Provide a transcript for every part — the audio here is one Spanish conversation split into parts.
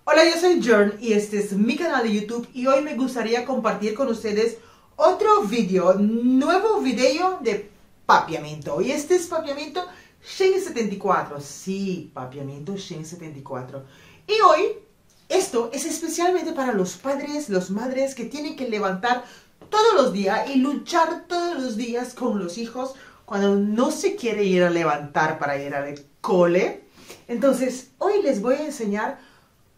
Hola, yo soy Jern y este es mi canal de YouTube y hoy me gustaría compartir con ustedes nuevo video de papiamento. Y este es papiamento Shen 74. Sí, papiamento Shen 74. Y hoy esto es especialmente para los padres, las madres que tienen que levantar todos los días y luchar todos los días con los hijos cuando no se quiere ir a levantar para ir al cole. Entonces, hoy les voy a enseñar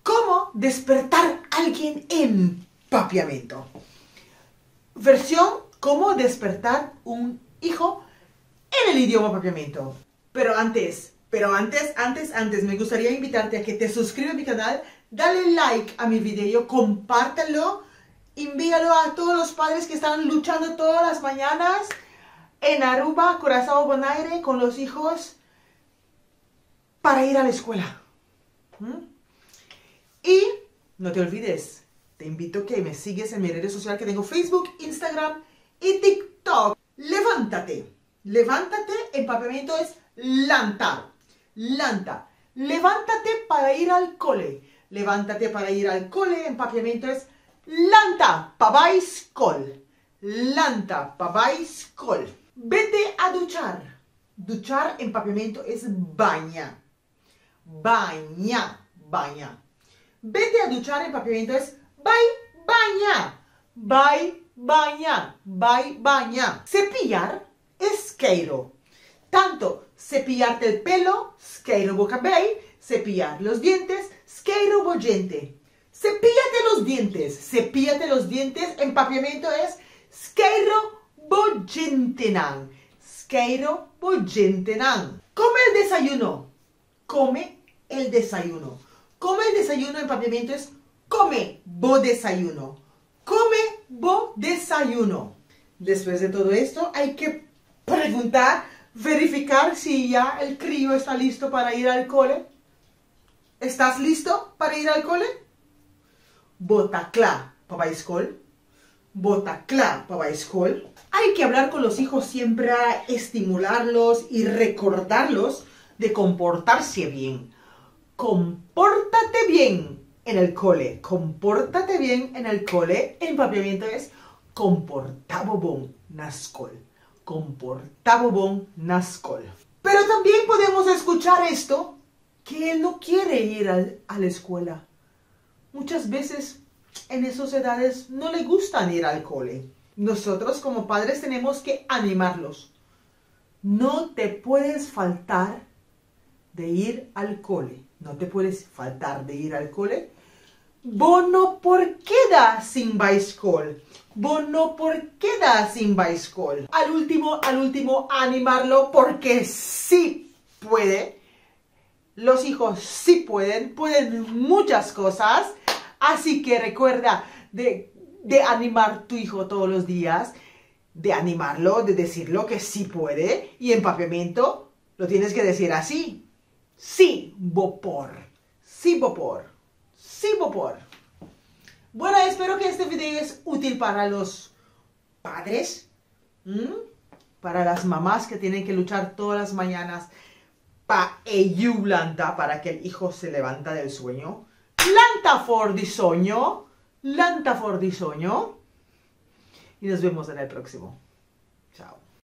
cómo despertar a alguien en papiamento. Versión cómo despertar un hijo en el idioma papiamento. Pero antes, me gustaría invitarte a que te suscribas a mi canal, dale like a mi video, compártelo, envíalo a todos los padres que están luchando todas las mañanas en Aruba, Curazao, Bonaire con los hijos para ir a la escuela. Y no te olvides, te invito a que me sigues en mi red social que tengo Facebook, Instagram y TikTok. Levántate. Levántate en papiamento es lanta. Lanta. Levántate para ir al cole. Levántate para ir al cole en papiamento es lanta. Pabaiskol. Lanta. Pabaiskol. Vete a duchar. Duchar en papiamento es baña. Baña. Baña. Vete a duchar en papiamento es baña. Baña. Cepillar es skeiro. Tanto cepillarte el pelo, skeiro boca bay, cepillar los dientes, skeiro bollente. Cepíllate los dientes en papiamento es skeiro bollentenan. Skeiro bollentenan. Come el desayuno. Come el desayuno. Come el desayuno en papiamento es come bo desayuno. Come bo desayuno. Después de todo esto hay que preguntar, verificar si ya el crío está listo para ir al cole. ¿Estás listo para ir al cole? Botakla pabaiskol. Botakla pabaiskol. Hay que hablar con los hijos siempre, estimularlos y recordarlos de comportarse bien. Compórtate bien en el cole. Compórtate bien en el cole. En papiamento es comportabobon naskol. Comportabobon naskol. Pero también podemos escuchar esto, que él no quiere ir a la escuela. Muchas veces en esas edades no le gustan ir al cole. Nosotros como padres tenemos que animarlos. No te puedes faltar de ir al cole. No te puedes faltar de ir al cole. Bono por queda sin baiskol. Bono por queda sin baiskol. Al último, animarlo porque sí puede. Los hijos sí pueden muchas cosas. Así que recuerda de animar a tu hijo todos los días. De animarlo, de decirlo que sí puede. Y en papiamento lo tienes que decir así. Sí, bopor. Sí, bopor. Sí, bopor. Bueno, espero que este video es útil para los padres. Para las mamás que tienen que luchar todas las mañanas para para que el hijo se levanta del sueño. Lanta for di sogno. Lanta for di sogno. Y nos vemos en el próximo. Chao.